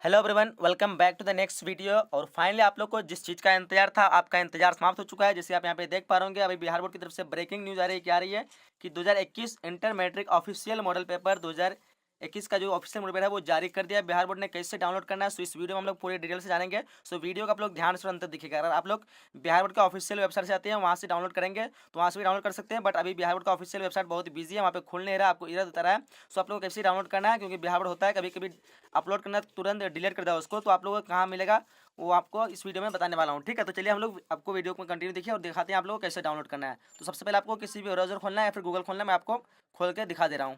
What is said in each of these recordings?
Hello everyone, welcome back to the next video. और finally आप लोग को जिस चीज़ का इंतजार था, आपका इंतजार समाप्त हो चुका है। जैसे आप यहाँ पे देख पा रहे होंगे, अभी बिहार बोर्ड की तरफ से ब्रेकिंग न्यूज़ आ रही है। क्या आ रही है कि 2021 inter matric official model paper 2021 का जो ऑफिशियल मॉडल पेपर है वो जारी कर दिया है। बिहार बोर्ड ने कैसे डाउनलोड करना है, सो इस वीडियो में हम लोग पूरी डिटेल से जानेंगे। सो वीडियो को आप लोग ध्यान से अंत तक दिखेगा। अगर आप लोग बिहार बोर्ड का ऑफिशियल वेबसाइट से आते हैं, वहाँ से डाउनलोड करेंगे तो वहाँ से भी डाउनलोड कर सकते हैं। बट अभी बिहार बोर्ड का ऑफिशियल वेबसाइट बहुत बिजी है, वहाँ पे खुल नहीं रहा, आपको एरर बता रहा है। सो आप लोग को कैसे डाउनलोड करना है, क्योंकि बिहार बोर्ड होता है कभी कभी अपलोड करना तुरंत डिलीट कर दो उसको, तो आप लोगों को कहाँ मिलेगा वो आपको इस वीडियो में बताने वाला हूँ। ठीक है, तो चलिए हम लोग आपको वीडियो को कंटिन्यू देखिए और दिखाते हैं आप लोगों को कैसे डाउनलोड करना है। तो सबसे पहले आपको किसी भी ब्राउजर खोलना है या फिर गूगल खोलना है, मैं आपको खोल के दिखा दे रहा हूँ।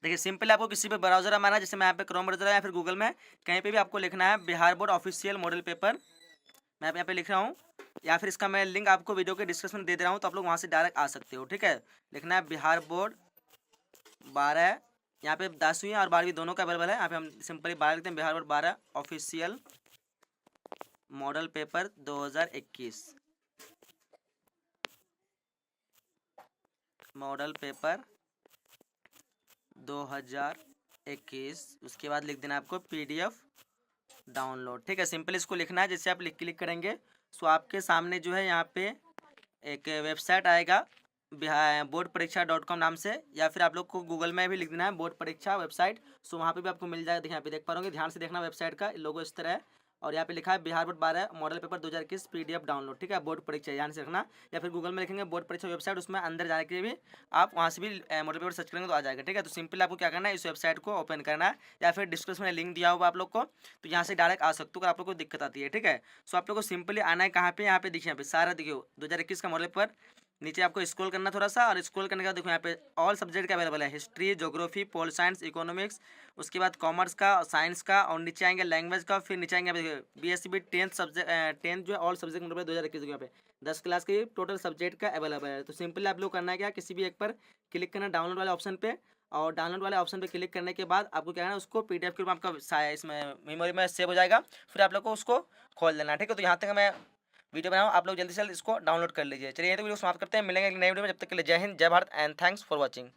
देखिए सिंपल आपको किसी भी ब्राउजर हमारा, जैसे मैं यहाँ पे क्रोम ब्राउजर है या फिर गूगल में कहीं पे भी आपको लिखना है Bihar board official model paper. मैं यहाँ पे लिख रहा हूँ, या फिर इसका मैं लिंक आपको वीडियो के डिस्क्रिप्शन में दे दे रहा हूँ, तो आप लोग वहाँ से डायरेक्ट आ सकते हो। ठीक है, लिखना है बिहार बोर्ड 12, यहाँ पे 10वीं और 12वीं दोनों का अवेलेबल है। यहाँ पे हम सिंपली 12 लिखते हैं, Bihar board 12 official model paper 2021 model paper 2021। उसके बाद लिख देना आपको PDF डाउनलोड। ठीक है, सिंपल इसको लिखना है। जैसे आप क्लिक करेंगे सो आपके सामने जो है यहाँ पे एक वेबसाइट आएगा बोर्ड परीक्षा .com नाम से, या फिर आप लोग को गूगल में भी लिख देना है बोर्ड परीक्षा वेबसाइट। सो वहाँ पे भी आपको मिल जाएगा। देखिए यहाँ पे देख पा रहे होंगे, ध्यान से देखना, वेबसाइट का लोगो इस तरह है और यहाँ पे लिखा है Bihar board 12 model paper 2021 PDF download. ठीक है, बोर्ड परीक्षा ध्यान से रखना, या फिर गूगल में लिखेंगे बोर्ड परीक्षा वेबसाइट, उसमें अंदर जाने के लिए भी आप वहाँ से भी मॉडल पेपर सर्च करेंगे तो आ जाएगा। ठीक है, तो सिंपल आपको क्या करना है, इस वेबसाइट को ओपन करना है, या फिर डिस्क्रिप्शन में लिंक दिया होगा आप लोग को, तो यहाँ से डायरेक्ट आ सकते हो अगर आप लोग को दिक्कत आती है। ठीक है, सो आप लोग को सिंपली आना है कहाँ पे, यहाँ पे देखिए, यहाँ पे सारा देखिए 2021 का मॉडल पेपर। नीचे आपको स्क्रॉल करना थोड़ा सा, और स्क्रॉल करने के बाद देखो यहाँ पे ऑल सब्जेक्ट का अवेलेबल है, history, geography, pol science, economics, उसके बाद कॉमर्स का, साइंस का, और नीचे आएंगे लैंग्वेज का, फिर नीचे आएंगे BSc 10th सब्जेक्ट 10th जो है ऑल सब्जेक्ट मतलब 2021 यहाँ पे 10 क्लास के टोटल सब्जेक्ट का अवेलेबल है। तो सिंपली आप लोग करना है क्या, किसी भी एक पर क्लिक करना डाउनलोड वाले ऑप्शन पे, और डाउनलोड वाले ऑप्शन पे क्लिक करने के बाद आपको क्या करना है, उसको PDF के रूप में आपका इसमें मेमोरी में सेव हो जाएगा। फिर आप लोग को उसको खोल देना है। ठीक है, तो यहाँ तक मैं वीडियो बनाऊँ, आप लोग जल्दी से जल्दी इसको डाउनलोड कर लीजिए। चलिए ये तो वीडियो समाप्त करते हैं, मिलेंगे एक नई वीडियो में। जब तक के लिए जय हिंद, जय Bharat and thanks for watching.